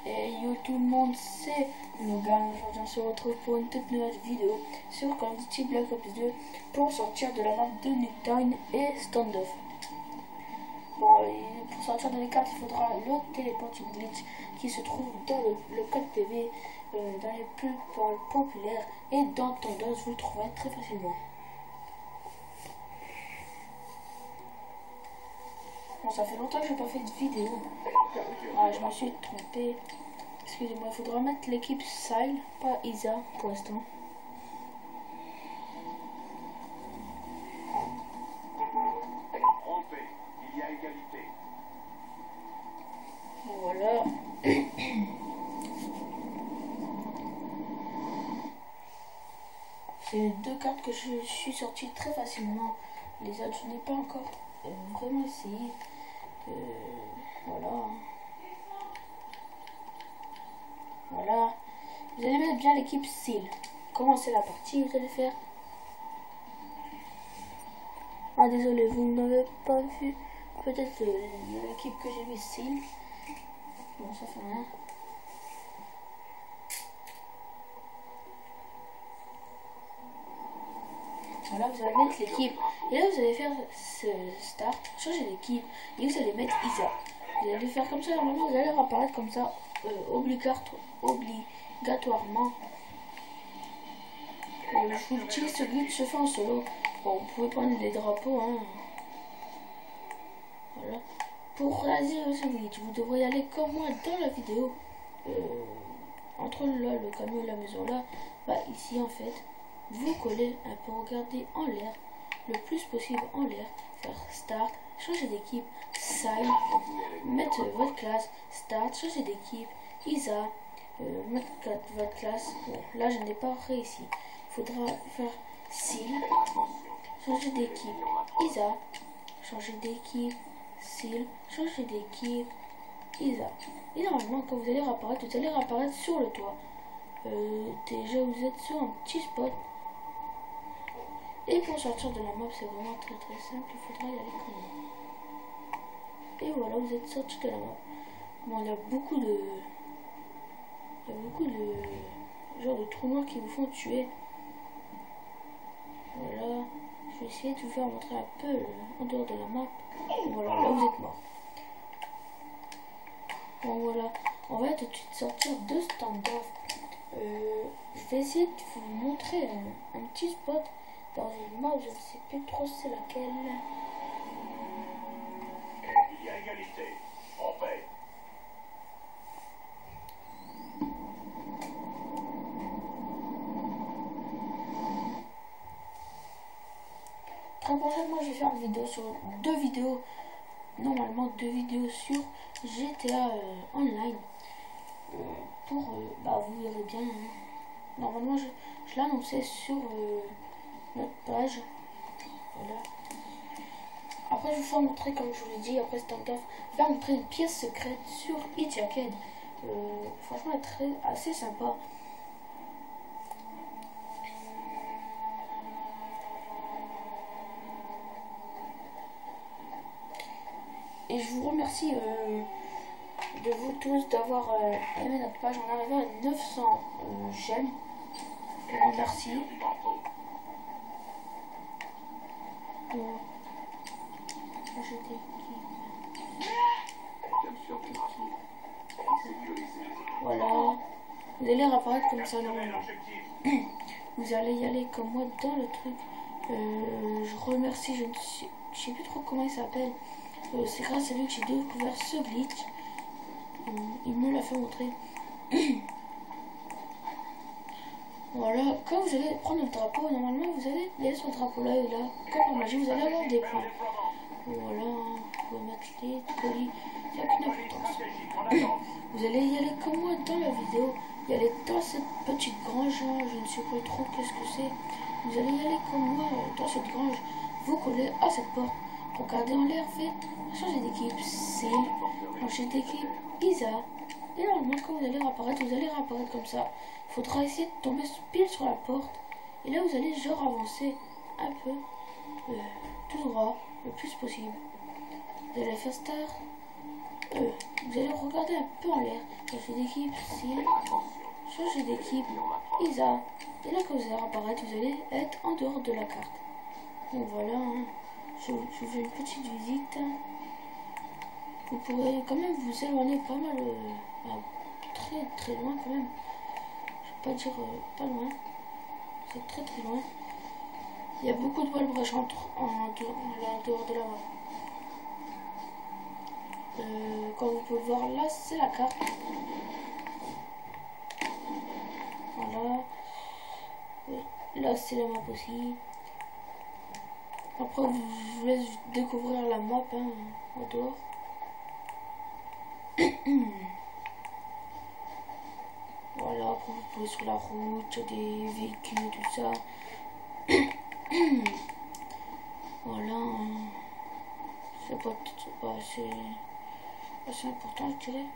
Et yo tout le monde, c'est Logan. Aujourd'hui on se retrouve pour une toute nouvelle vidéo sur Call of Duty Black Ops 2 pour sortir de la map de Nuketown et Standoff. Bon, pour sortir de les cartes, il faudra le téléporting glitch qui se trouve dans le code PV, dans les plus populaires, et dans Tendance vous le trouverez très facilement. Bon, ça fait longtemps que j'ai pas fait de vidéo. Ah, je me suis trompé. Excusez-moi, il faudra mettre l'équipe Sile, pas Isa pour l'instant. Trompé, il y a égalité. Voilà. C'est deux cartes que je suis sorti très facilement. Les autres, je n'ai pas encore vraiment essayé. Voilà. Voilà. Vous allez mettre bien l'équipe Seal. Commencez la partie, vous allez faire. Ah désolé, vous ne m'avez pas vu. Peut-être l'équipe que j'ai mis Seal. Bon, ça fait rien. Voilà, vous allez mettre l'équipe. Et là, vous allez faire ce start, changer d'équipe. Et vous allez mettre Isa. Vous allez faire comme ça, normalement, vous allez apparaître comme ça, obligatoirement. Je vous le dis, ce glitch se fait en solo. Bon, vous pouvez prendre les drapeaux, hein. Voilà. Pour réaliser ce glitch, vous devrez aller comme moi dans la vidéo. Entre là, le camion et la maison là, bah ici en fait, vous collez un peu, regarder en l'air, le plus possible en l'air, faire start, changer d'équipe, side, mettre votre classe, start, changer d'équipe, Isa, mettre votre classe. Bon, là je n'ai pas réussi. Il faudra faire seal, changer d'équipe, Isa, changer d'équipe, seal, changer d'équipe, Isa. Et normalement quand vous allez réapparaître sur le toit. Déjà vous êtes sur un petit spot. Et pour sortir de la map, c'est vraiment très simple, il faudra y aller comme ça. Et voilà, vous êtes sorti de la map. Bon, il y a beaucoup de genre de trous noirs qui vous font tuer. Voilà, je vais essayer de vous faire montrer un peu en dehors de la map. Voilà, là vous êtes mort. Bon voilà, on va tout de suite sortir de Standoff. Je vais essayer de vous montrer un petit spot dans une map, je ne sais plus trop c'est laquelle. Il y a égalité. En paix. Très prochainement, je vais faire une vidéo sur deux vidéos sur GTA Online. Bah vous verrez bien. Hein. Normalement, je l'ai annoncé sur notre page. Voilà. Après, je vais vous montrer, comme je vous l'ai dit, après Standoff, je vais montrer une pièce secrète sur Hitjacked. Franchement, elle est assez sympa. Et je vous remercie de vous tous d'avoir aimé notre page. On est arrivé à 900 j'aime. Merci. Voilà. Vous allez réapparaître comme ça normalement. Vous allez y aller comme moi dans le truc. Je remercie, je ne sais plus trop comment il s'appelle. C'est grâce à lui que j'ai découvert ce glitch. Il me l'a fait montrer. Voilà, quand vous allez prendre le drapeau, normalement vous allez aller sur le drapeau là et là. Comme en magie, vous allez avoir des points. Voilà, vous pouvez mettre les colis, il n'y a aucune importance. Vous allez y aller comme moi dans la vidéo. Y aller dans cette petite grange là, je ne sais pas trop qu'est-ce que c'est. Vous allez y aller comme moi dans cette grange. Vous collez à cette porte. Regardez en l'air, faites changer d'équipe, c'est changer d'équipe, Isa. Et normalement, quand vous allez réapparaître comme ça. Il faudra essayer de tomber pile sur la porte. Et là, vous allez genre avancer un peu, tout droit, le plus possible. Vous allez faire start, vous allez regarder un peu en l'air. Changer d'équipe, si. Changer d'équipe, Isa. Et là, quand vous allez apparaître, vous allez être en dehors de la carte. Donc voilà, hein. Je vous fais une petite visite. Vous pourrez quand même vous éloigner pas mal, très très loin quand même. Je vais pas dire pas loin. C'est très très loin. Il y a beaucoup de balles brèches en dehors de la map. Comme vous pouvez voir là, c'est la carte. Voilà. Là, c'est la map aussi. Après, je vous laisse découvrir la map hein, en dehors. Voilà, après vous pouvez sur la route, des véhicules, tout ça. Voilà. C'est pas assez important, je dirais.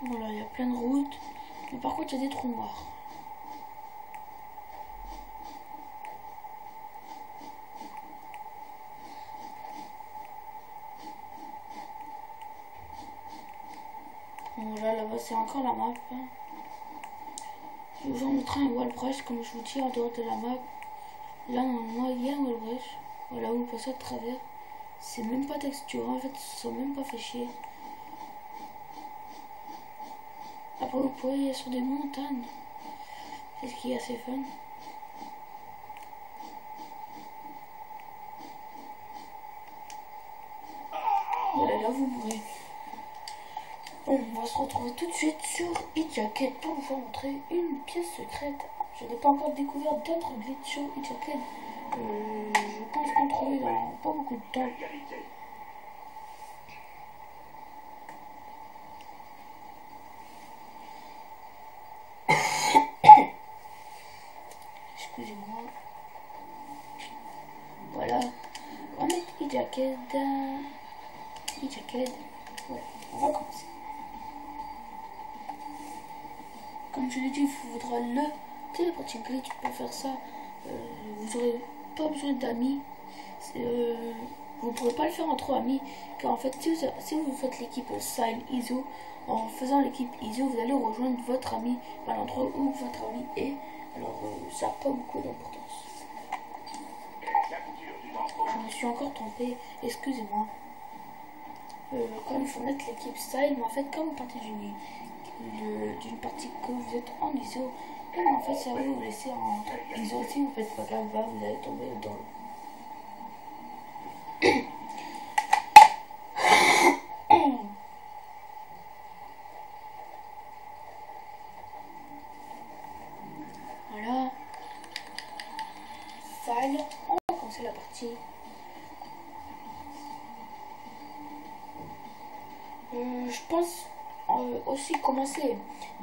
Voilà, il y a plein de routes. Mais par contre, il y a des trous noirs. Voilà, là-bas, c'est encore la map. Hein. Je vais vous montrer un wall brush, comme je vous dis, en dehors de la map. Là, normalement, il y a un wall brush. Voilà, vous passez à travers. C'est même pas texturé, en fait, ils se sont même pas fait chier. Après, vous pouvez aller sur des montagnes. C'est ce qui est assez fun. Voilà, là, vous mourrez. Bon, on va se retrouver tout de suite sur eJacket pour vous montrer une pièce secrète. Je n'ai pas encore découvert d'autres glitches sur eJacket. Je pense en trouver dans pas beaucoup de temps. Excusez-moi. Voilà. On va mettre eJacket. eJacket. Ouais, on va commencer. Comme je l'ai dit, il faudra le téléporting glitch pour faire ça. Vous n'aurez pas besoin d'amis. Vous ne pourrez pas le faire entre amis. Car en fait, si vous faites l'équipe Style ISO, en faisant l'équipe ISO, vous allez rejoindre votre ami à l'endroit où votre ami est. Alors, ça n'a pas beaucoup d'importance. Je me suis encore trompé. Excusez-moi. Quand il faut mettre l'équipe Style, mais en fait, quand vous partez d'une partie que vous êtes en ISO, et en fait, ça va vous laisser en ISO. Si vous faites pas gaffe, vous allez tomber dans l'eau. Voilà. Style, on va commencer la partie. Je pense aussi commencer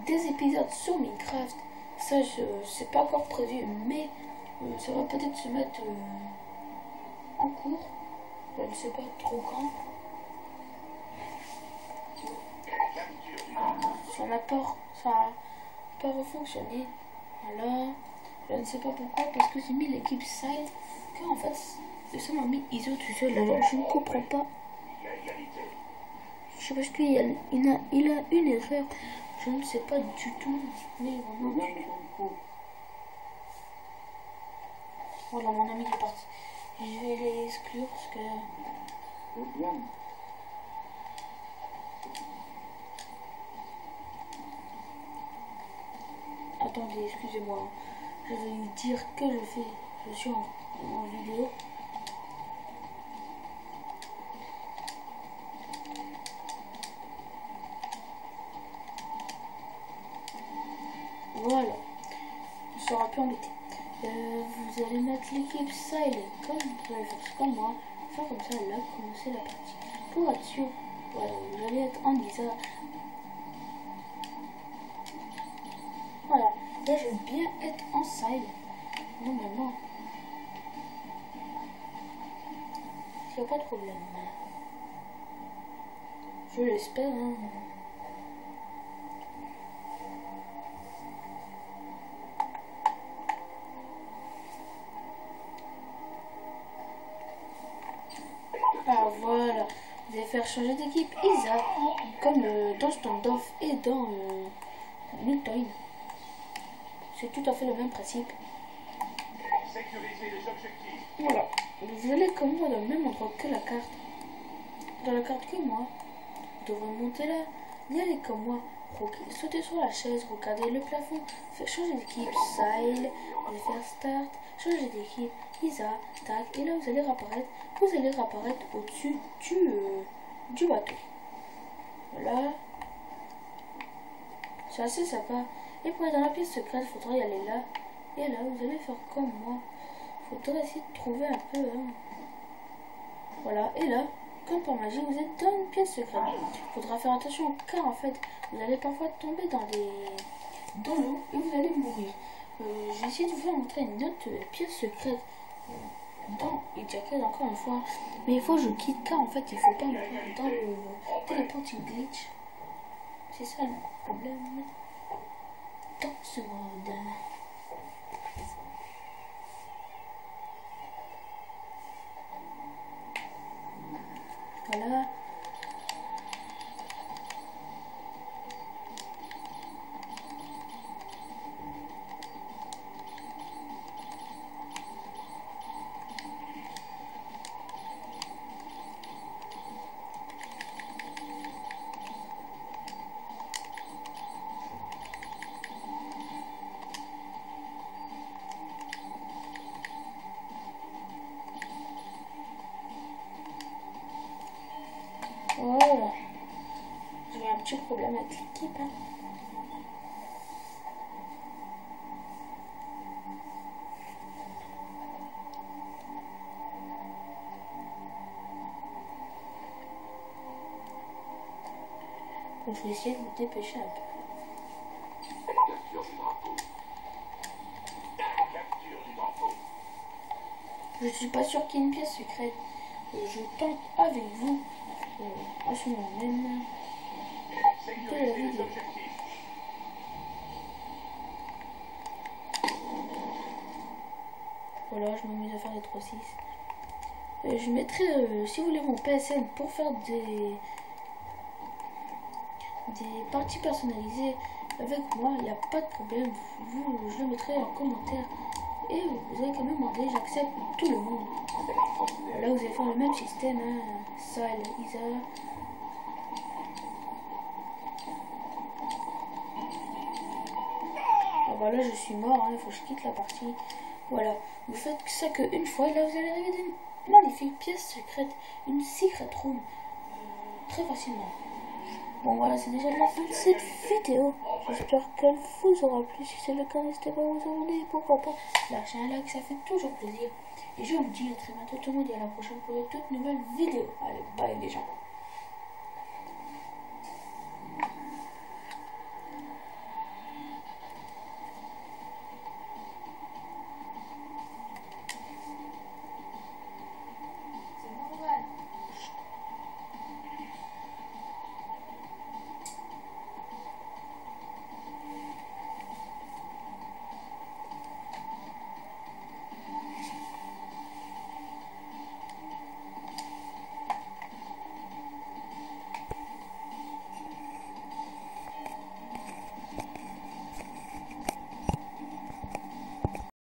des épisodes sur Minecraft. Ça, c'est pas encore prévu, mais ça va peut-être se mettre en cours. Je ne sais pas trop quand. Ça n'a pas refonctionné. Voilà. Je ne sais pas pourquoi, parce que j'ai mis l'équipe Side. Car en fait, ça m'a mis ISO tout seul. Alors je ne comprends pas. Je sais pas ce qu'il a une erreur. Je ne sais pas du tout. Mais vraiment du tout. Voilà, mon ami est parti. Je vais les exclure parce que... Attendez, excusez-moi. Je vais lui dire que je suis en vidéo. Voilà. On sera plus embêté. Vous allez mettre l'équipe Style comme vous pouvez faire comme moi. Faire comme ça, là, commencer la partie. Pour être sûr, voilà, vous allez être en Lisa. Voilà, là je vais bien être en Style. Normalement. Il n'y a pas de problème. Je l'espère, hein. Ah voilà, vous avez faire changer d'équipe Isa, comme dans Standoff et dans Newton. C'est tout à fait le même principe. Sécuriser les objectifs. Voilà. Vous allez comme moi dans le même endroit que la carte. Dans la carte que moi. Vous devrez monter là. Y aller comme moi. Sauter sur la chaise, regarder le plafond, faire changer d'équipe, Sile, allez faire start, changer d'équipe, Isa, tac, et là vous allez réapparaître au-dessus du bateau. Voilà. C'est assez sympa. Et pour aller dans la pièce secrète, il faudra y aller là. Et là, vous allez faire comme moi. Il faudra essayer de trouver un peu. Hein. Voilà. Et là, comme par magie, vous êtes dans une pièce secrète. Il faudra faire attention car en fait, vous allez parfois tomber dans l'eau et vous allez mourir. Je vais essayer de vous montrer une autre pièce secrète dans Jacket encore une fois. Mais il faut que je quitte car en fait, il faut pas me prendre dans le teleporting glitch. C'est ça le problème dans ce mode. Voilà. Voilà. J'ai un petit problème avec l'équipe. Hein. Donc je vais essayer de me dépêcher un peu. Capture du drapeau. Capture du drapeau. Je suis pas sûr qu'il y ait une pièce secrète. Je tente avec vous en ce moment même de la vidéo. Voilà, je m'amuse à faire des 3-6. Je mettrai, si vous voulez, mon PSN pour faire des parties personnalisées avec moi. Il n'y a pas de problème. Je le mettrai en commentaire. Et vous allez quand même demander, j'accepte tout le monde. Là, vous allez faire le même système, hein. Sile, Isa. Ah bah là, je suis mort, il faut que je quitte la partie. Voilà, vous faites ça qu'une fois, et là, vous allez arriver une magnifique pièce secrète, une secret room, très facilement. Bon voilà, c'est déjà la fin de cette vidéo. J'espère qu'elle vous aura plu. Si c'est le cas, n'hésitez pas à vous abonner. Pourquoi pas lâcher un like, ça fait toujours plaisir. Et je vous dis à très bientôt tout le monde et à la prochaine pour une toute nouvelle vidéo. Allez, bye les gens.